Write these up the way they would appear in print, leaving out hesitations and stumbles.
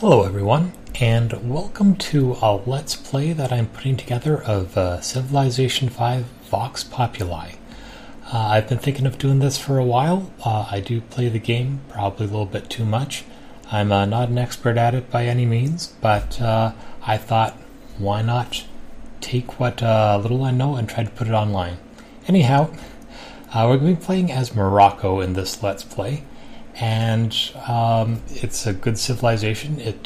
Hello everyone, and welcome to a Let's Play that I'm putting together of Civilization 5 Vox Populi. I've been thinking of doing this for a while. I do play the game, probably a little bit too much. I'm not an expert at it by any means, but I thought, why not take what little I know and try to put it online. Anyhow, we're going to be playing as Morocco in this Let's Play. And it's a good civilization. It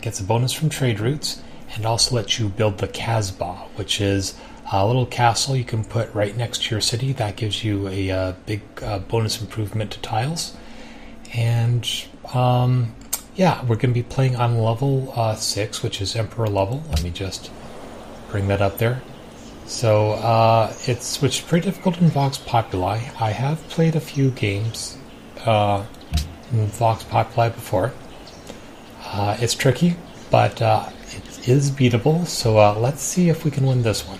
gets a bonus from trade routes and also lets you build the Kasbah, which is a little castle you can put right next to your city. That gives you a big bonus improvement to tiles. And yeah, we're going to be playing on level 6, which is Emperor level. Let me just bring that up there. So which is pretty difficult in Vox Populi. I have played a few games in Vox Populi before. It's tricky, but it is beatable, so let's see if we can win this one.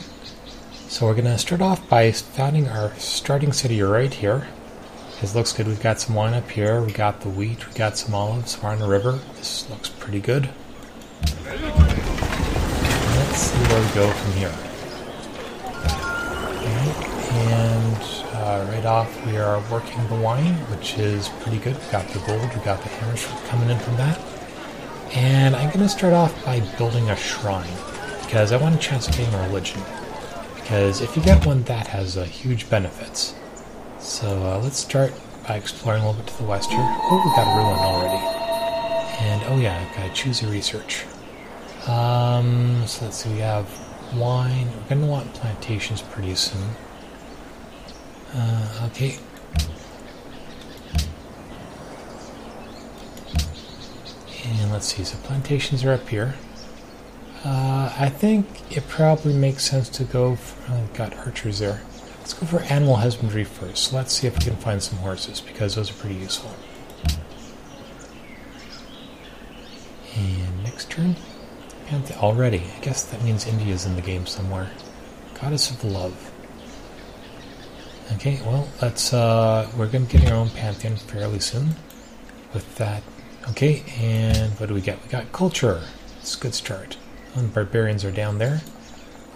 So we're going to start off by founding our starting city right here. This looks good. We've got some wine up here, we got the wheat, we got some olives, we're on the river. This looks pretty good. Let's see where we go from here. And right off we are working the wine, which is pretty good. We got the gold, we got the hammers coming in from that. And I'm going to start off by building a shrine, because I want a chance of getting a religion. Because if you get one, that has huge benefits. So let's start by exploring a little bit to the west here. Oh, we got a ruin already. And oh yeah, I've got to choose a research. So let's see, we have wine. We're going to want plantations pretty soon. Okay. And let's see, so plantations are up here. I think it probably makes sense to go for, we've got archers there. Let's go for animal husbandry first. So let's see if we can find some horses, because those are pretty useful. And next turn. Already, I guess that means India's in the game somewhere. Goddess of Love. Okay, well, let's, we're going to get our own pantheon fairly soon with that. Okay, and what do we get? We got culture. It's a good start. Oh, the barbarians are down there.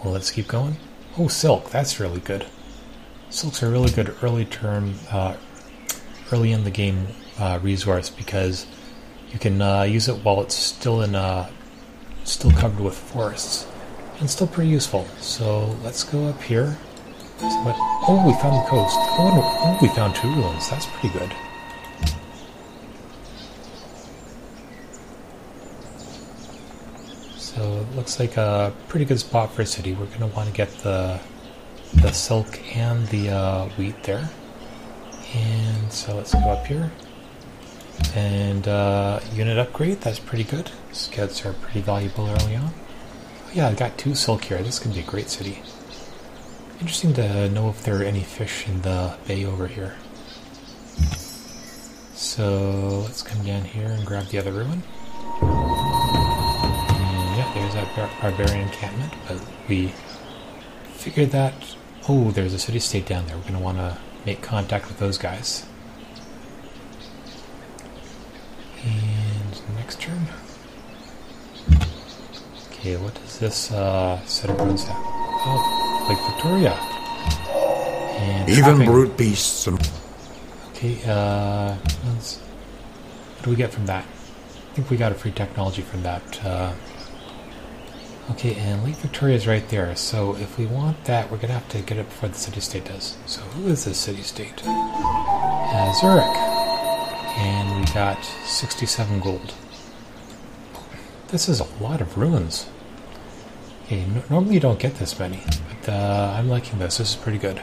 Well, let's keep going. Oh, silk. That's really good. Silk's a really good early in the game resource, because you can use it while it's still still covered with forests, and still pretty useful. So let's go up here. Oh, we found the coast. Oh, we found 2 ruins. That's pretty good. So it looks like a pretty good spot for a city. We're going to want to get the silk and the wheat there. And so let's go up here. And unit upgrade, that's pretty good. Scouts are pretty valuable early on. Oh yeah, I got 2 silk here. This is going to be a great city. Interesting to know if there are any fish in the bay over here. So let's come down here and grab the other ruin. And yeah, there's that barbarian encampment, but we figured that... Oh, there's a city-state down there. We're going to want to make contact with those guys. And next turn. Okay, what does this set of ruins have? Oh, Lake Victoria. And even trapping. Brute beasts. Okay, what do we get from that? I think we got a free technology from that. Okay, and Lake Victoria is right there. So if we want that, we're going to have to get it before the city-state does. So who is this city-state? Zurich. And we got 67 gold. This is a lot of ruins. Okay, normally you don't get this many, but I'm liking this. This is pretty good.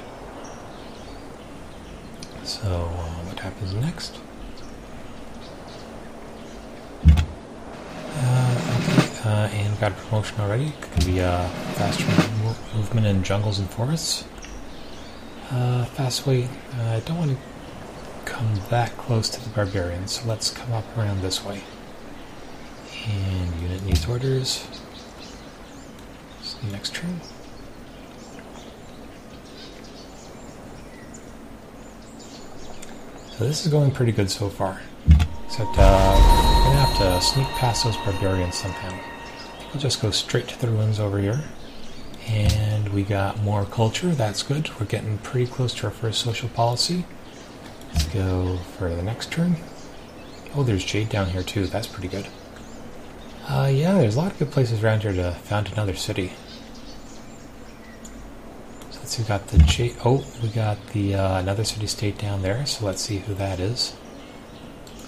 So, what happens next? Okay, and got a promotion already. It could be faster movement in jungles and forests. Fast way. I don't want to come that close to the barbarians, so let's come up around this way. And unit needs orders. So next turn. So this is going pretty good so far. Except we're going to have to sneak past those barbarians somehow. I think we'll just go straight to the ruins over here. And we got more culture. That's good. We're getting pretty close to our first social policy. Let's go for the next turn. Oh, there's jade down here too. That's pretty good. Yeah, there's a lot of good places around here to found another city. So let's see, we got the jade. Oh, we got the another city-state down there. So let's see who that is.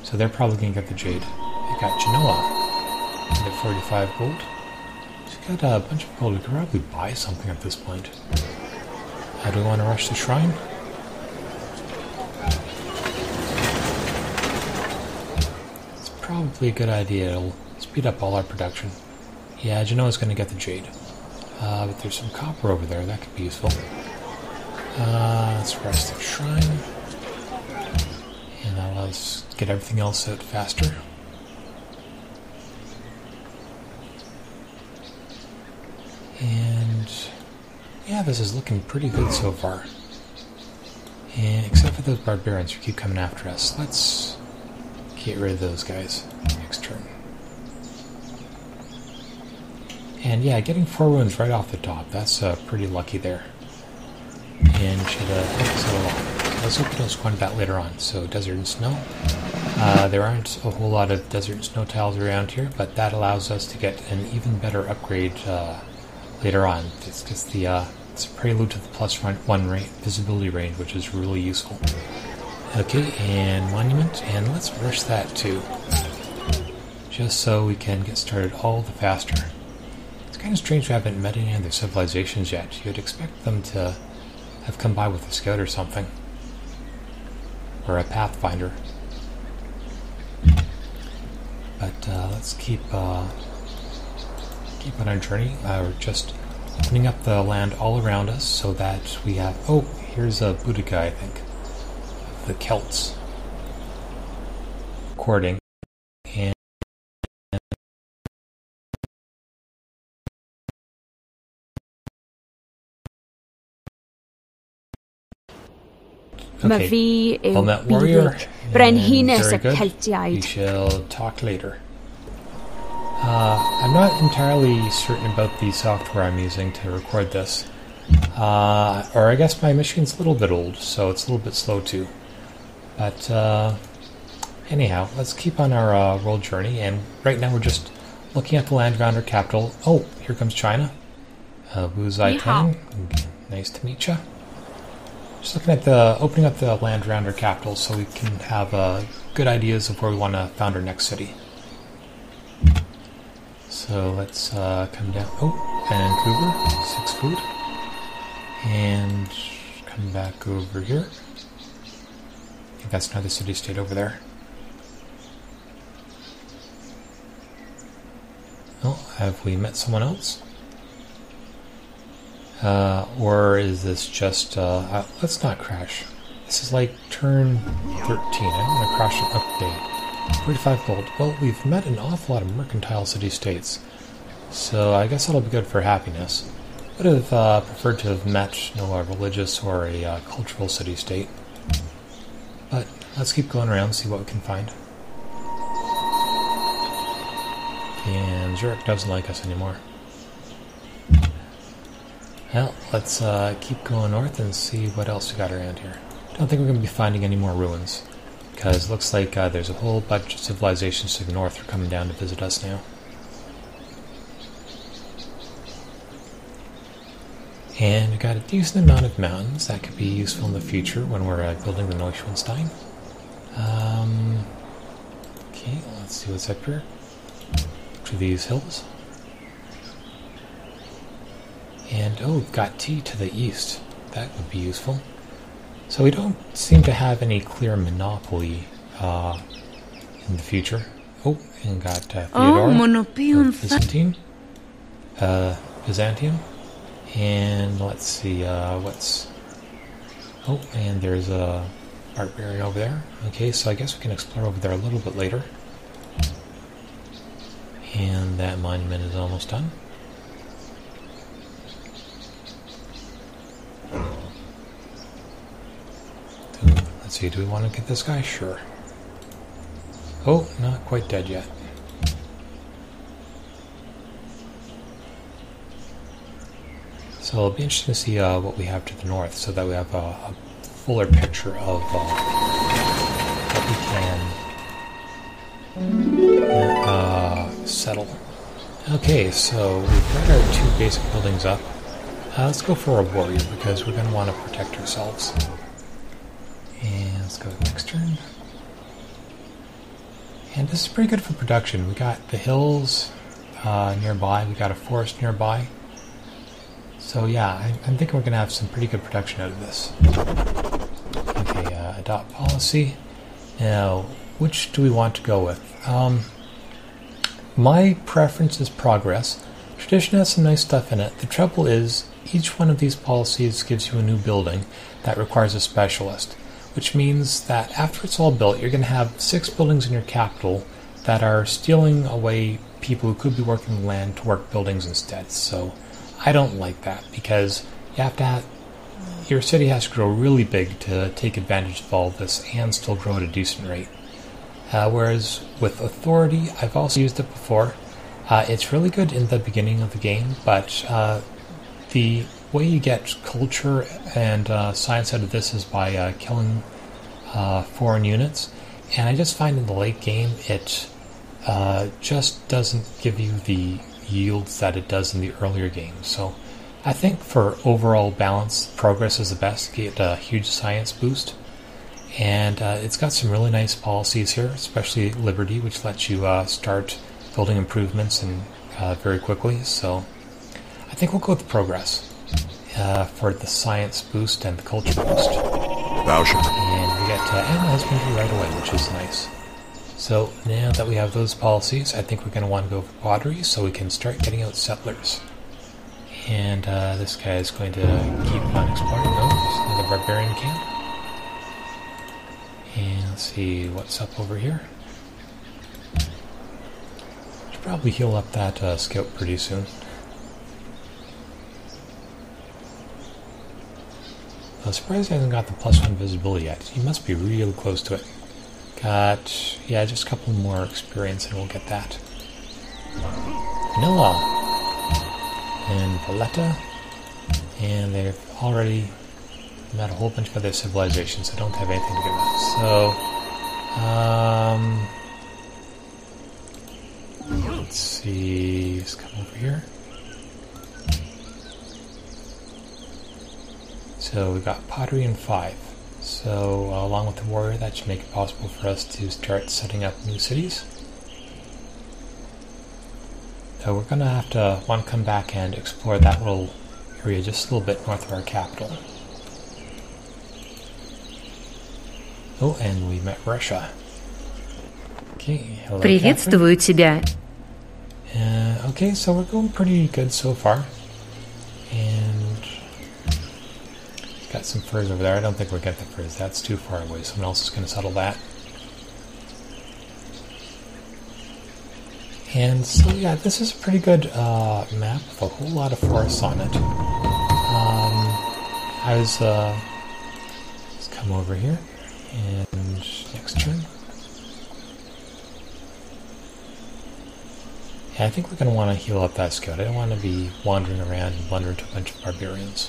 So they're probably going to get the jade. We got Genoa. And they're 45 gold. So we got a bunch of gold. We could probably buy something at this point. Do we want to rush the shrine? It's probably a good idea. It'll speed up all our production. Yeah, Genoa's going to get the jade. But there's some copper over there. That could be useful. Let's rush the shrine. And that allows us to get everything else out faster. And yeah, this is looking pretty good so far. And except for those barbarians who keep coming after us. Let's get rid of those guys next turn. And yeah, getting 4 ruins right off the top, that's pretty lucky there. And should help us out a lot. Let's hope we don't squander that later on. So desert and snow. There aren't a whole lot of desert and snow tiles around here, but that allows us to get an even better upgrade later on. It's just it's a prelude to the +1 visibility range, which is really useful. Okay, and monument, and let's rush that too, just so we can get started all the faster. It's kind of strange we haven't met any other civilizations yet. You'd expect them to have come by with a scout or something, or a pathfinder. But let's keep on our journey. We're just opening up the land all around us so that we have... Oh, here's a Boudica, I think. The Celts. Recording. And... Okay. Helmet Warrior. We shall talk later. I'm not entirely certain about the software I'm using to record this. Or I guess my machine's a little bit old, so it's a little bit slow too. But anyhow, let's keep on our world journey, and right now we're just looking at the land around our capital. Oh, here comes China. Wu Zai Tang. Nice to meet you. Just looking at opening up the land around our capital so we can have good ideas of where we want to found our next city. So let's come down. Oh, Vancouver, 6 food. And come back over here. I think that's another city-state over there. Oh, have we met someone else? Or is this just... let's not crash. This is like turn 13. I don't want to crash an update. 45 gold. Well, we've met an awful lot of mercantile city-states, so I guess that'll be good for happiness. Would have preferred to have met a religious or a cultural city-state. But let's keep going around and see what we can find. And Zurich doesn't like us anymore. Well, let's keep going north and see what else we got around here. Don't think we're going to be finding any more ruins, because it looks like there's a whole bunch of civilizations to the north are coming down to visit us now. And we've got a decent amount of mountains that could be useful in the future when we're building the Neuschwanstein. Okay, let's see what's up here. To these hills. And, oh, we've got tea to the east. That would be useful. So we don't seem to have any clear monopoly in the future. Oh, and got Theodora, Byzantine. Byzantium. And let's see, what's... Oh, and there's a barbarian over there. Okay, so I guess we can explore over there a little bit later. And that monument is almost done. Let's see, do we want to get this guy? Sure. Oh, not quite dead yet. So it'll be interesting to see what we have to the north, so that we have a fuller picture of what we can settle. Okay, so we've got our 2 basic buildings up. Let's go for a warrior, because we're going to want to protect ourselves. And let's go next turn. And this is pretty good for production. We got the hills nearby, we got a forest nearby. So yeah, I'm thinking we're going to have some pretty good production out of this. Okay, adopt policy. Now, which do we want to go with? My preference is progress. Tradition has some nice stuff in it. The trouble is, each one of these policies gives you a new building that requires a specialist, which means that after it's all built, you're going to have 6 buildings in your capital that are stealing away people who could be working land to work buildings instead. So I don't like that, because you have to have, your city has to grow really big to take advantage of all of this and still grow at a decent rate. Whereas with authority, I've also used it before. It's really good in the beginning of the game, but the way you get culture and science out of this is by killing foreign units. And I just find in the late game it just doesn't give you the yields that it does in the earlier games. So I think for overall balance, progress is the best. Get a huge science boost. And it's got some really nice policies here, especially Liberty, which lets you start building improvements and very quickly. So I think we'll go with progress for the science boost and the culture boost. And we get animal husbandry right away, which is nice. So now that we have those policies, I think we're going to want to go for pottery so we can start getting out settlers. And this guy is going to keep on exploring. No, there's another barbarian camp. And let's see what's up over here. Should probably heal up that scout pretty soon. I'm surprised he hasn't got the +1 visibility yet. He must be really close to it. Got, yeah, just a couple more experience and we'll get that. Manila and Valletta, and they've already met a whole bunch of other civilizations, so don't have anything to give up. So, let's see, let's come over here. So we got pottery in 5. So along with the warrior, that should make it possible for us to start setting up new cities. So we're going to have to want to come back and explore that little area just a little bit north of our capital. Oh, and we met Russia. Okay, hello, Приветствую тебя. Okay, so we're going pretty good so far. And got some furs over there. I don't think we'll get the furs. That's too far away. Someone else is going to settle that. And so, yeah, this is a pretty good map with a whole lot of forests on it. Let's come over here. And next turn. Yeah, I think we're going to want to heal up that scout. I don't want to be wandering around and blunder into a bunch of barbarians.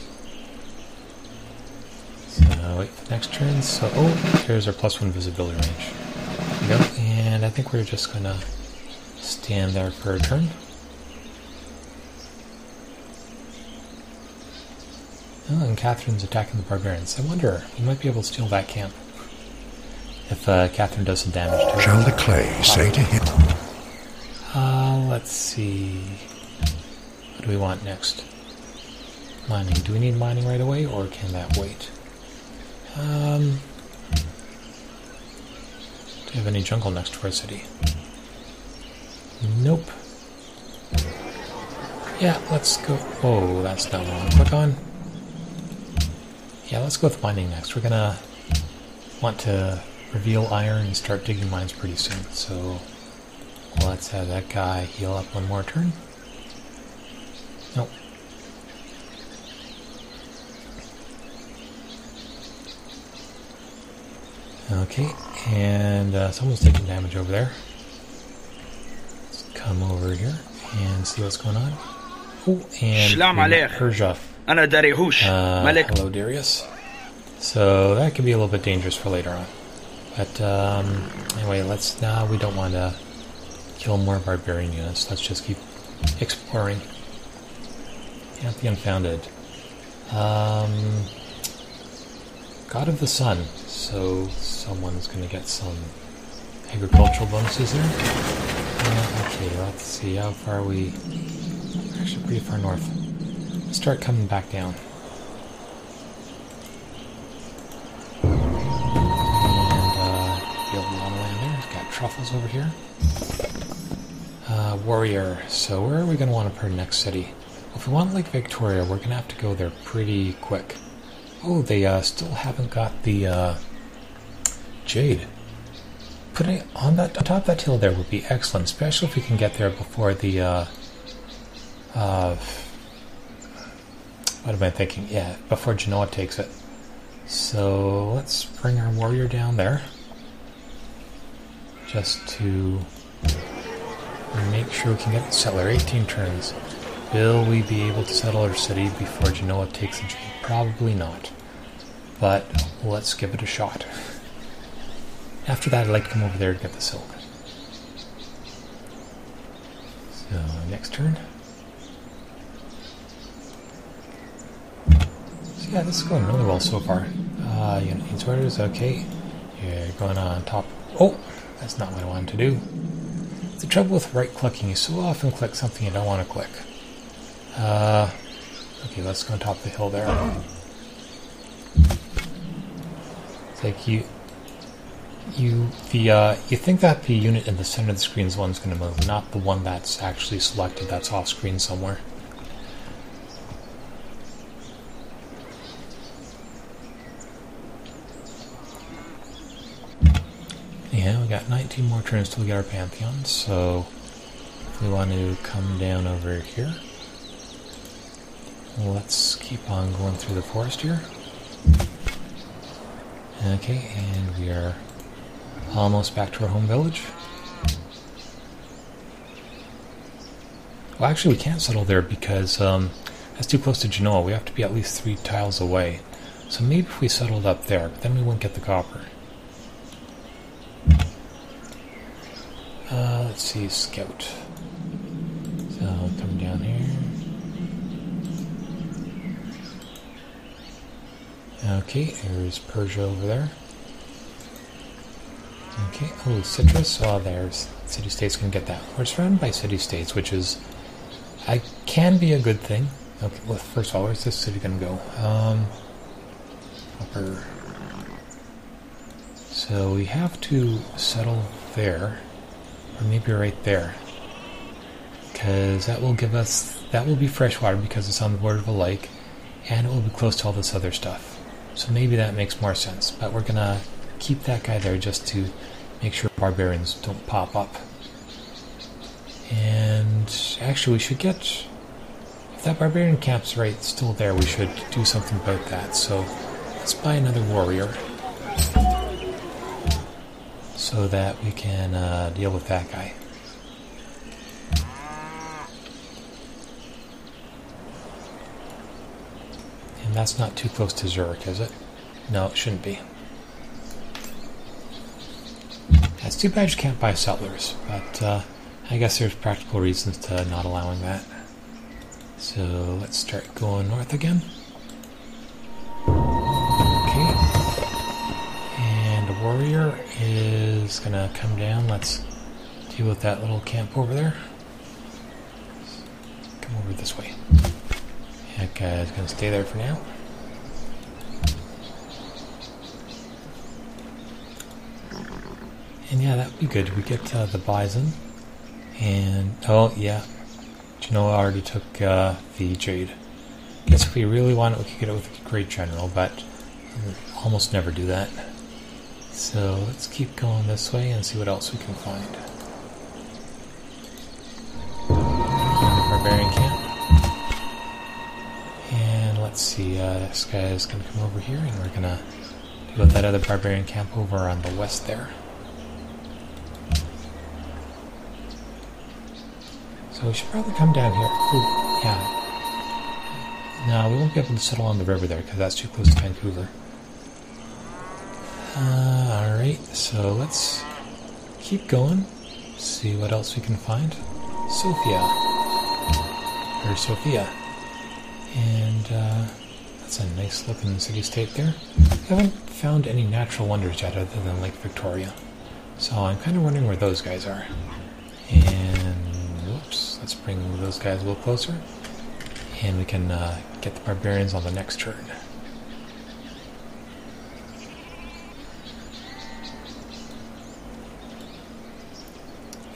So, wait for the next turn. So, oh, here's our +1 visibility range. There we go. And I think we're just going to stand there for a turn. Oh, and Catherine's attacking the barbarians. I wonder, we might be able to steal that camp. If Catherine does some damage to her. Shall the clay say to him? Let's see. What do we want next? Mining. Do we need mining right away, or can that wait? Do we have any jungle next to our city? Nope. Yeah, let's go. Oh, that's not what I want to click on. Yeah, let's go with mining next. We're gonna want to reveal iron and start digging mines pretty soon. So let's have that guy heal up one more turn. Nope. Okay, and someone's taking damage over there. Let's come over here and see what's going on. Oh, and Persia أنا داريهوش ملك. Hello, Darius. So that could be a little bit dangerous for later on. But anyway, we don't want to kill more barbarian units. Let's just keep exploring. At the Unfounded. God of the Sun. So someone's going to get some agricultural bonuses there. Okay, let's see how far we're actually pretty far north. Let's start coming back down. Build a lot of land there. Got truffles over here. Warrior. So where are we going to want to put our next city? Well, if we want Lake Victoria, we're going to have to go there pretty quick. Oh, they still haven't got the jade. Putting it on top of that hill there would be excellent, especially if we can get there before the what am I thinking? Yeah, before Genoa takes it. So let's bring our warrior down there, just to make sure we can get the settler. 18 turns. Will we be able to settle our city before Genoa takes the jade? Probably not. But let's give it a shot. After that, I'd like to come over there to get the silk. So, next turn. So yeah, this is going really well so far. Unit needs orders, okay. You're going on top. Oh, that's not what I wanted to do. The trouble with right-clicking, you so often click something you don't want to click. Okay, let's go on top of the hill there. It's like you think that the unit in the center of the screen is the one that's going to move, not the one that's actually selected that's off screen somewhere. Yeah, we got 19 more turns till we get our Pantheon, so if we want to come down over here, let's keep on going through the forest here. Okay, and we are almost back to our home village. Well, actually we can't settle there because that's too close to Genoa. We have to be at least 3 tiles away. So maybe if we settled up there, but then we wouldn't get the copper. Let's see, scout. So come down here. Okay, there's Persia over there. Okay, oh, citrus. Oh, there's city-states can get that. We're surrounded by city-states, which is can be a good thing. Okay, well, first of all, where's this city gonna go? Upper. So we have to settle there, or maybe right there, because that will be fresh water because it's on the border of a lake, and it will be close to all this other stuff. So maybe that makes more sense, but we're gonna keep that guy there just to make sure barbarians don't pop up. And actually we should get, if that barbarian camp's right still there, we should do something about that. So let's buy another warrior so that we can deal with that guy. And that's not too close to Zurich, is it? No, it shouldn't be. It's too bad you can't buy settlers, but I guess there's practical reasons to not allowing that. So let's start going north again. Okay. And a warrior is gonna come down. Let's deal with that little camp over there. Come over this way. That guy's gonna stay there for now. And yeah, that would be good. We get the bison, and oh yeah, Genoa already took the jade. Guess if we really want it, we could get it with a great general, but we'll almost never do that. So let's keep going this way and see what else we can find. Barbarian camp. And let's see, this guy is going to come over here, and we're going to deal with that other barbarian camp over on the west there. So we should probably come down here. Ooh, yeah. No, we won't be able to settle on the river there because that's too close to Vancouver. Alright, so let's keep going. See what else we can find. Sophia. And that's a nice looking city-state there. I haven't found any natural wonders yet other than Lake Victoria. So I'm kind of wondering where those guys are. And whoops, let's bring those guys a little closer. And we can get the barbarians on the next turn.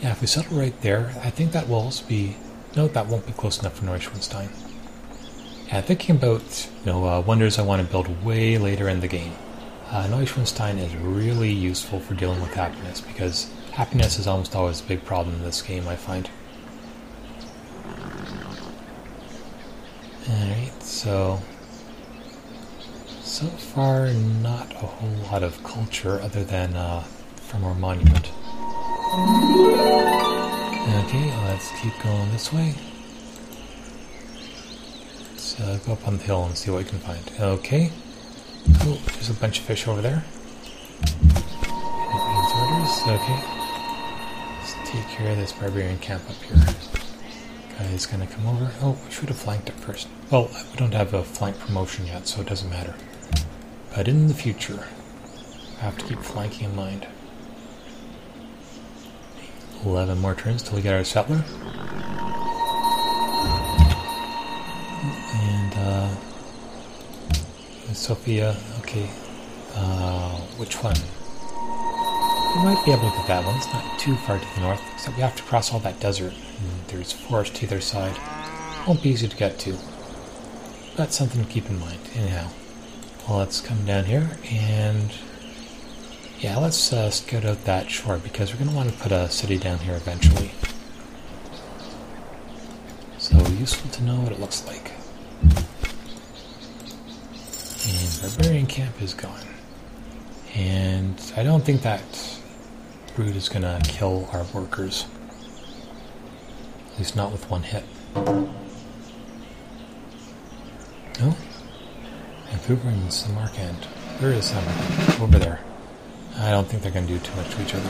Yeah, if we settle right there, I think that will also be... No, that won't be close enough for Neuschwanstein. Yeah, thinking about wonders I want to build way later in the game. Neuschwanstein is really useful for dealing with happiness, because happiness is almost always a big problem in this game, I find. Alright, so far not a whole lot of culture other than from our monument. Okay, let's keep going this way. Let's go up on the hill and see what we can find. Okay. Oh, there's a bunch of fish over there. Orders. Okay. Let's take care of this barbarian camp up here. Guy's gonna come over. Oh, I should have flanked it first. Well, we don't have a flank promotion yet, so it doesn't matter. But in the future, I have to keep flanking in mind. 11 more turns till we get our settler. And, Sophia, okay. Which one? We might be able to get that one. It's not too far to the north, except we have to cross all that desert. And there's forest to either side. Won't be easy to get to. That's something to keep in mind. Anyhow, well, let's come down here and... Yeah, let's scout out that shore, because we're going to want to put a city down here eventually. So, useful to know what it looks like. And barbarian camp is gone. And I don't think that brute is going to kill our workers. At least not with one hit. No? Vancouver and Samarkand. Where is Samarkand? Over there. I don't think they're going to do too much to each other.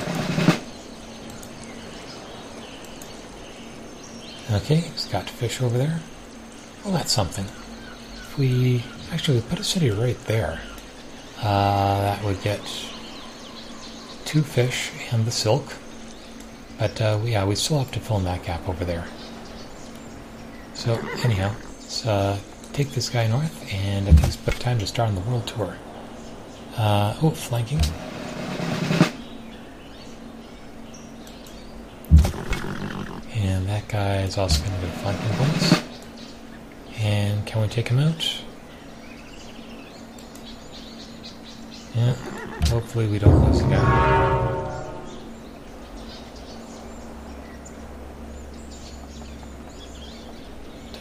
Okay, he's got fish over there. Well, that's something. If we... Actually, we put a city right there. That would get 2 fish and the silk. But, yeah, we still have to fill in that gap over there. So, anyhow, let's take this guy north, and I think it's about time to start on the world tour. Oh, flanking. And that guy is also going to get flanking points. And can we take him out? Yeah, hopefully we don't lose the guy.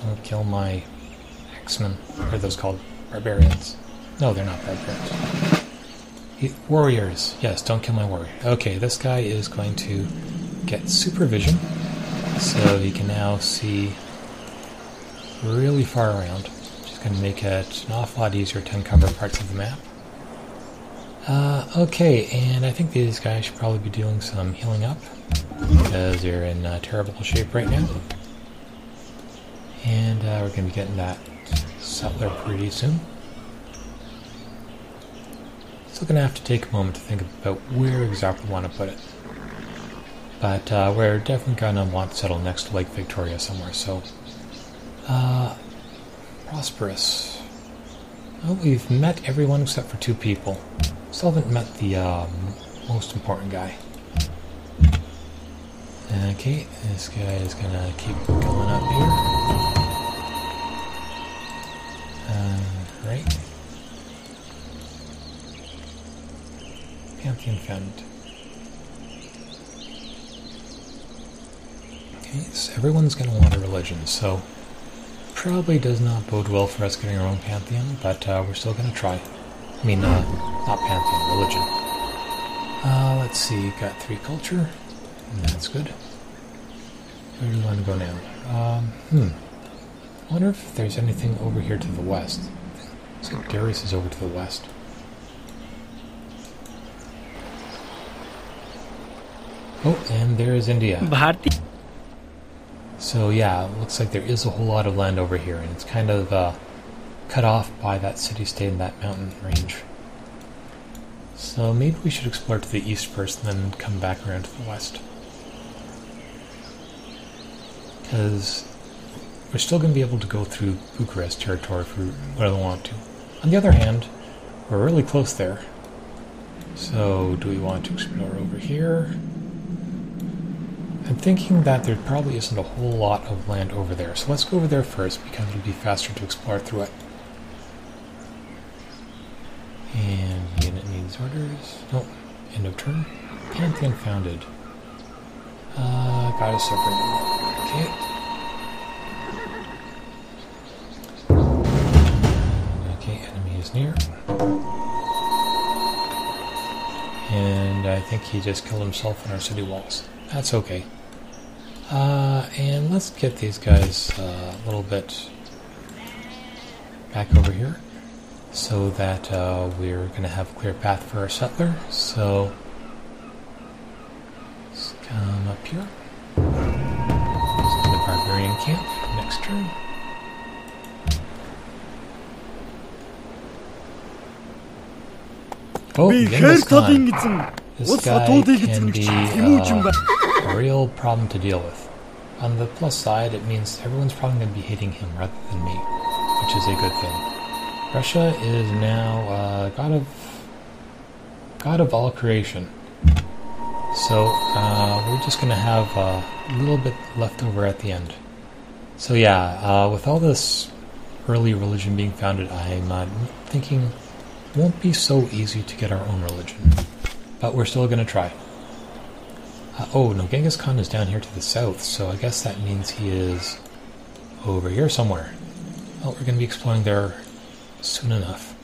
Don't kill my X-Men. What are those called? Barbarians. No, they're not barbarians. Warriors. Yes, don't kill my warrior. Okay, this guy is going to get supervision, so he can now see really far around. Which is going to make it an awful lot easier to uncover parts of the map. Okay, and I think these guys should probably be doing some healing up, because they're in terrible shape right now. And we're going to be getting that settler pretty soon. Still going to have to take a moment to think about where exactly we want to put it. But we're definitely going to want to settle next to Lake Victoria somewhere, so... Prosperous. Well, we've met everyone except for 2 people. Still haven't met the most important guy. Okay, this guy is going to keep going up here. Right. Pantheon found. Okay, so everyone's going to want a religion, so probably does not bode well for us getting our own pantheon, but we're still going to try. I mean, not pantheon, religion. Let's see, got 3 culture, and that's good. Where do we want to go now? I wonder if there's anything over here to the west. So Darius is over to the west. Oh, and there is India. So yeah, it looks like there is a whole lot of land over here, and it's kind of cut off by that city-state and that mountain range. So maybe we should explore to the east first, and then come back around to the west. Because we're still going to be able to go through Bucharest territory if we really want to. On the other hand, we're really close there. So do we want to explore over here? I'm thinking that there probably isn't a whole lot of land over there, so let's go over there first because it'll be faster to explore through it. And unit needs orders. Oh, end of turn. And the unfounded. Goddess suffering. Okay. Okay, enemy is near. And I think he just killed himself on our city walls. That's okay. And let's get these guys a little bit back over here so that we're going to have a clear path for our settler. So let's come up here. The barbarian camp next turn. Oh, Genghis Khan. This guy can be a real problem to deal with. On the plus side, it means everyone's probably going to be hating him rather than me, which is a good thing. Russia is now god of all creation. So we're just going to have a little bit left over at the end. So yeah, with all this early religion being founded, I'm thinking it won't be so easy to get our own religion. But we're still going to try. Oh, no, Genghis Khan is down here to the south, so I guess that means he is over here somewhere. Well, we're going to be exploring there soon enough.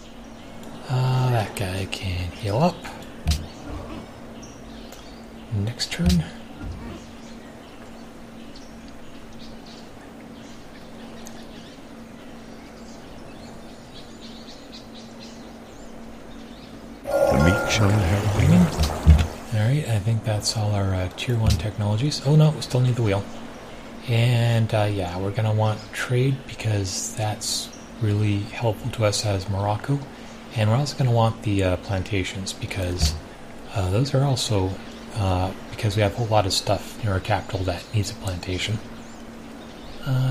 That guy can heal up. Next turn. The meat shall inherit. Alright, I think that's all our tier 1 technologies. Oh no, we still need the wheel. And yeah, we're going to want trade because that's really helpful to us as Morocco. And we're also going to want the plantations because those are also, because we have a whole lot of stuff near our capital that needs a plantation.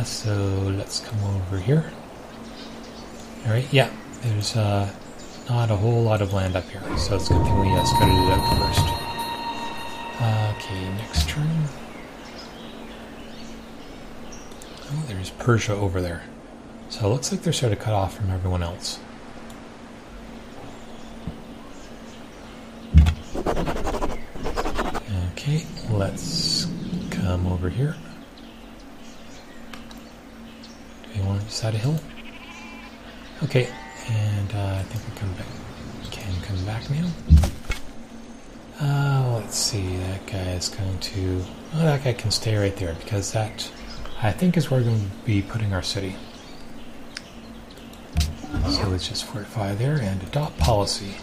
So let's come over here. Alright, yeah, there's not a whole lot of land up here, so it's a good thing we scouted it out first. Okay, next turn. Oh, there's Persia over there. So it looks like they're sort of cut off from everyone else. Okay, let's come over here. Do we want to decide a hill? Okay, and I think we can come back now. Let's see, that guy is going to... Oh, that guy can stay right there, because that, I think, is where we're going to be putting our city. So let's just fortify there and adopt policy.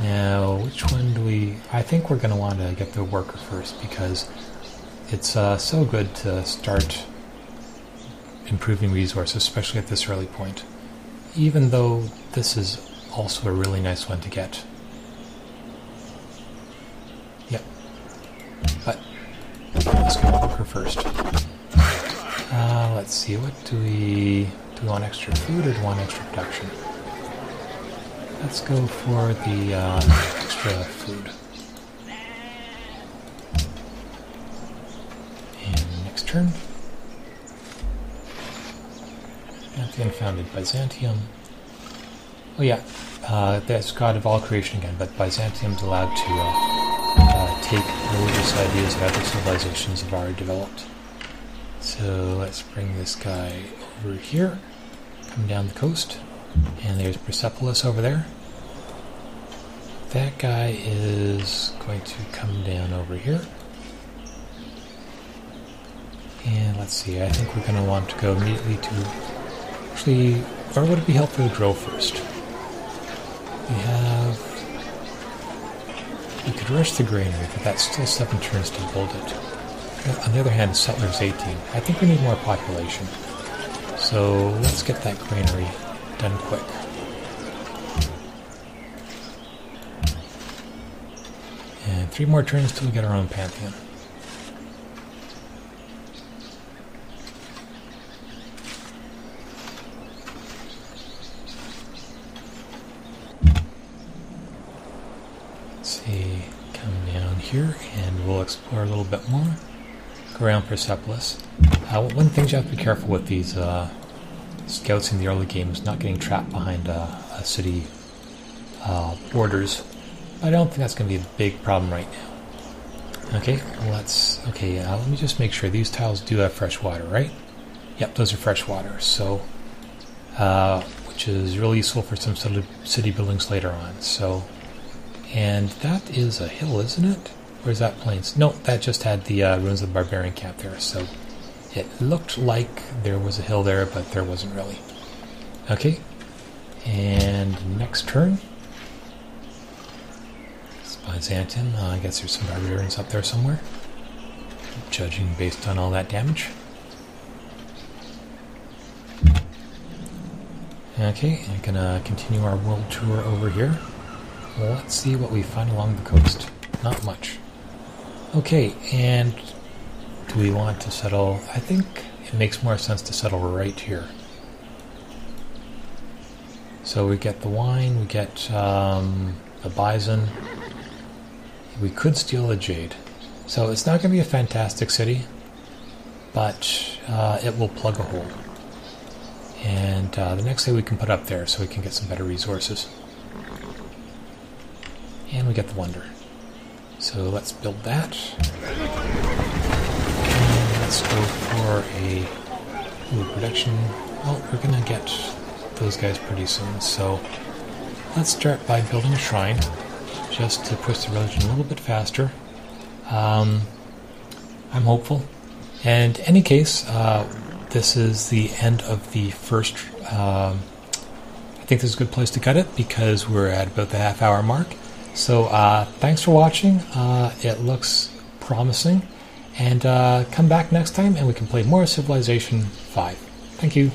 Now, which one do we... I think we're going to want to get the worker first, because it's so good to start improving resources, especially at this early point. Even though this is also a really nice one to get. Yep. But let's go worker first. Let's see, what do we want extra food or do we want extra production? Let's go for the extra food. And next turn. At the unfounded Byzantium. Oh yeah, that's god of all creation again, but Byzantium's allowed to take religious ideas that other civilizations have already developed. So let's bring this guy over here, come down the coast, and there's Persepolis over there. That guy is going to come down over here. And let's see, I think we're going to want to go immediately to... Actually, where would it be helpful to grow first? We could rush the granary, but that's still 7 turns to build it. On the other hand, settlers 18. I think we need more population. So let's get that granary done quick. And 3 more turns till we get our own pantheon. Come down here and we'll explore a little bit more. Go around Persepolis. One thing you have to be careful with these scouts in the early game is not getting trapped behind a city borders. I don't think that's going to be a big problem right now. Okay, let me just make sure these tiles do have fresh water, right? Yep, those are fresh water. So, which is really useful for some city buildings later on. So. And that is a hill, isn't it? Or is that plains? No, that just had the ruins of the barbarian camp there. So it looked like there was a hill there, but there wasn't really. Okay. And next turn. It's Byzantium. I guess there's some barbarians up there somewhere. Judging based on all that damage. Okay, I'm going to continue our world tour over here. Well, let's see what we find along the coast. Not much. Okay, and do we want to settle? I think it makes more sense to settle right here. So we get the wine, we get the bison. We could steal the jade. So it's not going to be a fantastic city, but it will plug a hole. And the next day we can put up there so we can get some better resources. And we get the wonder. So let's build that. And let's go for a production. Well, we're going to get those guys pretty soon. So let's start by building a shrine, just to push the religion a little bit faster. I'm hopeful. And in any case, this is the end of the first... I think this is a good place to cut it because we're at about the half-hour mark. So thanks for watching. It looks promising. And come back next time and we can play more Civilization 5. Thank you.